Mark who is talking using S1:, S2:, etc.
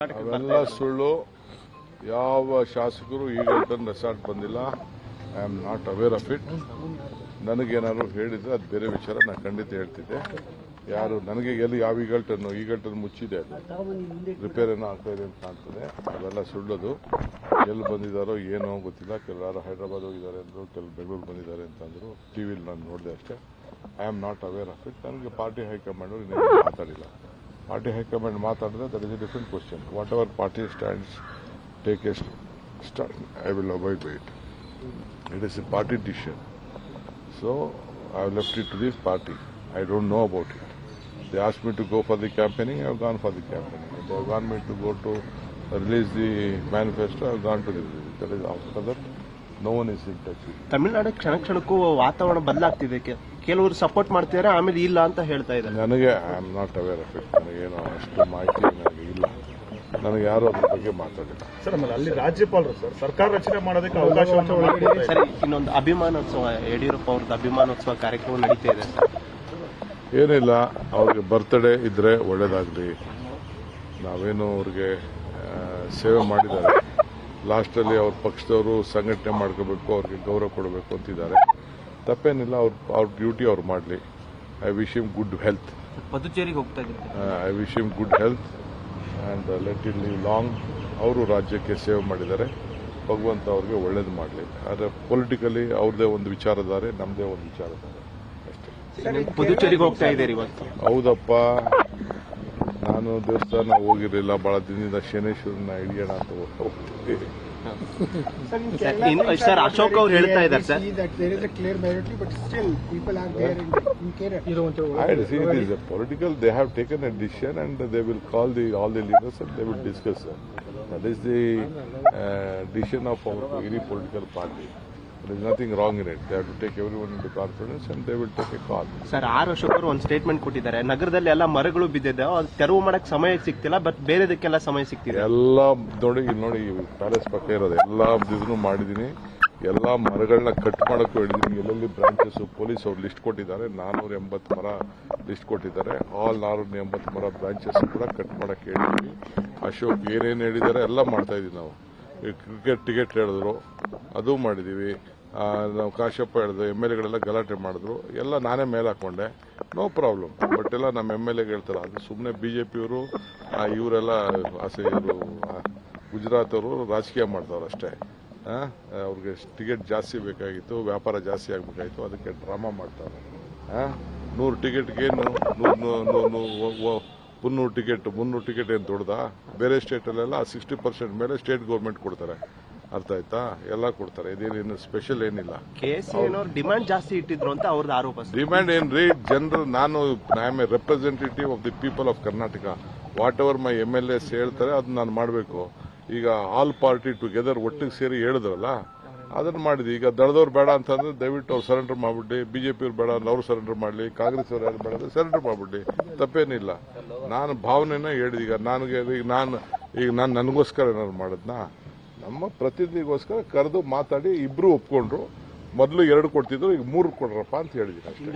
S1: ಅವೆಲ್ಲ ಸುಳ್ಳು. ಯಾವ ಶಾಸಕರು ಈಗಲ್ಟನ್ ರೆಸಾರ್ಟ್ ಬಂದಿಲ್ಲ. I am not aware of it. ನನಗೇನಾದ್ರು ಹೇಳಿದ್ರೆ ಅದು ಬೇರೆ ವಿಚಾರ, ನಾನು ಖಂಡಿತ ಹೇಳ್ತಿದ್ದೆ. ಯಾರು ನನಗೆ ಎಲ್ಲಿ ಯಾವ ಈಗಲ್ಟನ್ ಮುಚ್ಚಿದೆ, ರಿಪೇರಿನ ಆಗ್ತಾ ಇದೆ ಅಂತ ಕಾಣ್ತದೆ. ಅವೆಲ್ಲ ಸುಳ್ಳದು. ಎಲ್ಲಿ ಬಂದಿದ್ದಾರೋ ಏನೋ ಗೊತ್ತಿಲ್ಲ. ಕೆಲವರು ಹೈದರಾಬಾದ್ ಹೋಗಿದ್ದಾರೆ ಅಂದರು, ಕೆಲವು ಬೆಂಗಳೂರು ಬಂದಿದ್ದಾರೆ ಅಂತಂದರು. ಟಿವಿಲಿ ನಾನು ನೋಡಿದೆ ಅಷ್ಟೇ. I am not aware of it. ನನಗೆ ಪಾರ್ಟಿ ಹೈಕಮಾಂಡ್ ಇನ್ನೇನು ಮಾತಾಡಿಲ್ಲ. ಪಾರ್ಟಿ ಹೈಕಮಾಂಡ್ ಮಾತಾಡಿದ್ರೆ that is A different question. What ever party stands take A stand, I will avoid by it. It is a party decision. So I have left it to this party. I don't know about it. They asked me to go for the campaigning, I have gone for the campaigning. They have asked me to go to release the manifesto, I have gone to the release. That is after that, no one is in touch with me.
S2: Tamil Nadu ಕ್ಷಣಕ್ಕೂ ವಾತಾವರಣ ಬದಲಾಗ್ತಿದೆ. ಕೆಲವರು support ಮಾಡ್ತಿದ್ದಾರೆ, ಆಮೇಲೆ ಇಲ್ಲ ಅಂತ ಹೇಳ್ತಾ ಇದ್ದಾರೆ.
S1: ನನಗೆ I am not aware of it. ನನಗೇನು ಅಷ್ಟು ಮಾಹಿತಿ ನನಗೆ ಇಲ್ಲ. ನನಗೆ ಯಾರು ಅದ್ರ ಬಗ್ಗೆ ಮಾತಾಡಿಲ್ಲ.
S3: ಸರ್, ಆಮೇಲೆ ಅಲ್ಲಿ ರಾಜ್ಯಪಾಲರು ಸರ್ ಸರ್ಕಾರ ರಚನೆ ಮಾಡೋದಕ್ಕೆ ಅವಕಾಶವನ್ನು
S2: ಸರಿ, ಇನ್ನೊಂದು ಅಭಿಮಾನೋತ್ಸವ, ಯಡಿಯೂರಪ್ಪ ಅವ್ರದ್ದು ಅಭಿಮಾನೋತ್ಸವ ಕಾರ್ಯಕ್ರಮ ನಡೀತಾ ಇದೆ ಸರ್.
S1: ಏನಿಲ್ಲ, ಅವ್ರಿಗೆ ಬರ್ತ್ಡೇ ಇದ್ರೆ ಒಳ್ಳೇದಾಗಲಿ. ನಾವೇನು ಅವ್ರಿಗೆ ಸೇವೆ ಮಾಡಿದ್ದಾರೆ. ಲಾಸ್ಟಲ್ಲಿ ಅವ್ರ ಪಕ್ಷದವರು ಸಂಘಟನೆ ಮಾಡ್ಕೋಬೇಕು, ಅವ್ರಿಗೆ ಗೌರವ ಕೊಡಬೇಕು ಅಂತಿದ್ದಾರೆ. ತಪ್ಪೇನಿಲ್ಲ. ಅವ್ರ ಡ್ಯೂಟಿ ಅವ್ರು ಮಾಡಲಿ. I wish him good health.
S2: ಪುದುಚೇರಿಗೆ ಹೋಗ್ತಾ ಇದ್ದಾರೆ.
S1: I wish him good health and let it live long. ಅವರು ರಾಜ್ಯಕ್ಕೆ ಸೇವೆ ಮಾಡಿದ್ದಾರೆ. ಭಗವಂತ ಅವ್ರಿಗೆ ಒಳ್ಳೇದು ಮಾಡಲಿ. ಆದರೆ ಪೊಲಿಟಿಕಲಿ ಅವ್ರದ್ದೇ ಒಂದು ವಿಚಾರಧಾರೆ, ನಮ್ಮದೇ ಒಂದು ವಿಚಾರಧಾರೆ ಅಷ್ಟೇ.
S2: ಪುದುಚೇರಿಗೆ ಹೋಗ್ತಾ ಇದ್ದಾರೆ ಇವತ್ತು.
S1: ಹೌದಪ್ಪ, ನಾನು ದೇವಸ್ಥಾನ ಹೋಗಿರಲಿಲ್ಲ. ಬಹಳ ದಿನದಿಂದ ಶನೇಶ್ವರನ ಹಿಡಿಯೋಣ ಅಂತ ಹೋಗ್ತಿದ್ದೆ.
S2: ಸರ್, ಅಶೋಕ್ ಅವ್ರು ಹೇಳ್ತಾ ಇದ್ದಾರೆ sir,
S1: it is a political. They have taken a decision and they will call all the leaders and they will discuss. That is the decision of any political party. There is nothing wrong in it. They have to take everyone into confidence and they will take a call.
S2: Sir, Ashok ಅವರು ಒಂದು statement ಕೊಟ್ಟಿದ್ದಾರೆ. ನಗರದಲ್ಲಿ ಎಲ್ಲ ಮರಗಳು ಬಿದ್ದಿದೆ, ಅದು ತೆರವು ಮಾಡಕ್ ಸಮಯ ಸಿಗ್ತಿಲ್ಲ, ಬಟ್ ಬೇರೆದಕ್ಕೆಲ್ಲ ಸಮಯ ಸಿಗ್ತಿದೆ.
S1: ಎಲ್ಲ ನೋಡಿ ಪ್ಯಾಲೇಸ್ ಪಕ್ಕ ಇರೋದು ಎಲ್ಲ ಇದನ್ನು ಮಾಡಿದ್ದೀನಿ. ಎಲ್ಲ ಮರಗಳನ್ನ ಕಟ್ ಮಾಡಕ್ಕೂ ಹೇಳಿದ್ದೀನಿ. ಎಲ್ಲೆಲ್ಲಿ ಬ್ರಾಂಚಸ್ ಪೊಲೀಸ್ ಅವ್ರು ಲಿಸ್ಟ್ ಕೊಟ್ಟಿದ್ದಾರೆ. 480 ಮರ ಲಿಸ್ಟ್ ಕೊಟ್ಟಿದ್ದಾರೆ. ಆಲ್ 480 ಮರ ಬ್ರಾಂಚಸ್ ಕೂಡ ಕಟ್ ಮಾಡಕ್ಕೆ ಹೇಳಿದ್ವಿ. ಅಶೋಕ್ ಏನೇನು ಹೇಳಿದ್ದಾರೆ ಎಲ್ಲ ಮಾಡ್ತಾ ಇದೀವಿ ನಾವು. ಕ್ರಿಕೆಟ್ ಟಿಕೆಟ್ ಹೇಳಿದ್ರು, ಅದು ಮಾಡಿದೀವಿ. ನಾವು ಕಾಶಪ್ಪ ಹೇಳಿದ್ರು, MLAಗಳೆಲ್ಲ ಗಲಾಟೆ ಮಾಡಿದ್ರು. ಎಲ್ಲ ನಾನೇ ಮೇಲೆ ಹಾಕೊಂಡೆ, ನೋ ಪ್ರಾಬ್ಲಮ್. ಬಟ್ ಎಲ್ಲ ನಮ್ಮ MLA ಹೇಳ್ತಾರೆ, ಅದು ಸುಮ್ಮನೆ ಬಿಜೆಪಿಯವರು ಇವರೆಲ್ಲ ಇವರು ಗುಜರಾತ್ ಅವರು ರಾಜಕೀಯ ಮಾಡ್ತಾವ್ರು ಅಷ್ಟೇ. ಅವ್ರಿಗೆ ಟಿಕೆಟ್ ಜಾಸ್ತಿ ಬೇಕಾಗಿತ್ತು, ವ್ಯಾಪಾರ ಜಾಸ್ತಿ ಆಗಬೇಕಾಗಿತ್ತು, ಅದಕ್ಕೆ ಡ್ರಾಮಾ ಮಾಡ್ತಾರೆ. 100 ಟಿಕೆಟ್ಗೇನು 300 ಟಿಕೆಟ್ ಏನು ದೊಡ್ಡದಾ? ಬೇರೆ ಸ್ಟೇಟಲ್ಲೆಲ್ಲ 60% ಮೇಲೆ ಸ್ಟೇಟ್ ಗೌರ್ಮೆಂಟ್ ಕೊಡ್ತಾರೆ. ಅರ್ಥ ಆಯ್ತಾ? ಎಲ್ಲ ಕೊಡ್ತಾರೆ. ಇದೇನು ಸ್ಪೆಷಲ್ ಏನಿಲ್ಲ.
S2: ಡಿಮ್ಯಾಂಡ್ ಜಾಸ್ತಿ ಇಟ್ಟಿದ್ರು ಅಂತ ಅವ್ರದ್ದು ಆರೋಪ.
S1: ಡಿಮ್ಯಾಂಡ್ ಏನ್ರಿ? ಜನರು, I am A representative of the people of Karnataka. What ever my MLAs ಹೇಳ್ತಾರೆ ಅದನ್ನ ನಾನು ಮಾಡಬೇಕು. ಈಗ ಆಲ್ ಪಾರ್ಟಿ ಟುಗೆದರ್ ಒಟ್ಟಿಗೆ ಸೇರಿ ಹೇಳಿದ್ರಲ್ಲ, ಅದನ್ನ ಮಾಡಿದ್ವಿ. ಈಗ ದಳದವ್ರು ಬೇಡ ಅಂತಂದ್ರೆ ದಯವಿಟ್ಟು ಅವ್ರು ಸರೆಂಡರ್ ಮಾಡ್ಬಿಟ್ಟು, ಬಿಜೆಪಿಯವ್ರು ಬೇಡ ಅಂದ್ರೆ ಅವ್ರು ಸರೆಂಡರ್ ಮಾಡಲಿ, ಕಾಂಗ್ರೆಸ್ ಅವ್ರು ಯಾರು ಬೇಡ ಅಂದ್ರೆ ಸರೆಂಡರ್ ಮಾಡ್ಬಿಟ್ಟು, ತಪ್ಪೇನಿಲ್ಲ. ನಾನು ಭಾವನೆನ ಹೇಳಿದ. ಈಗ ನಾನು ನನಗೋಸ್ಕರ ಏನಾದ್ರು ಮಾಡಿದ್ನಾ? ನಮ್ಮ ಪ್ರತಿನಿಧಿಗೋಸ್ಕರ ಕರೆದು ಮಾತಾಡಿ ಇಬ್ರು ಒಪ್ಕೊಂಡ್ರು. ಮೊದಲು 2 ಕೊಡ್ತಿದ್ರು, ಈಗ 3 ಕೊಡ್ರಪ್ಪ ಅಂತ ಹೇಳಿದ್ದೀನಿ ಅಷ್ಟೇ.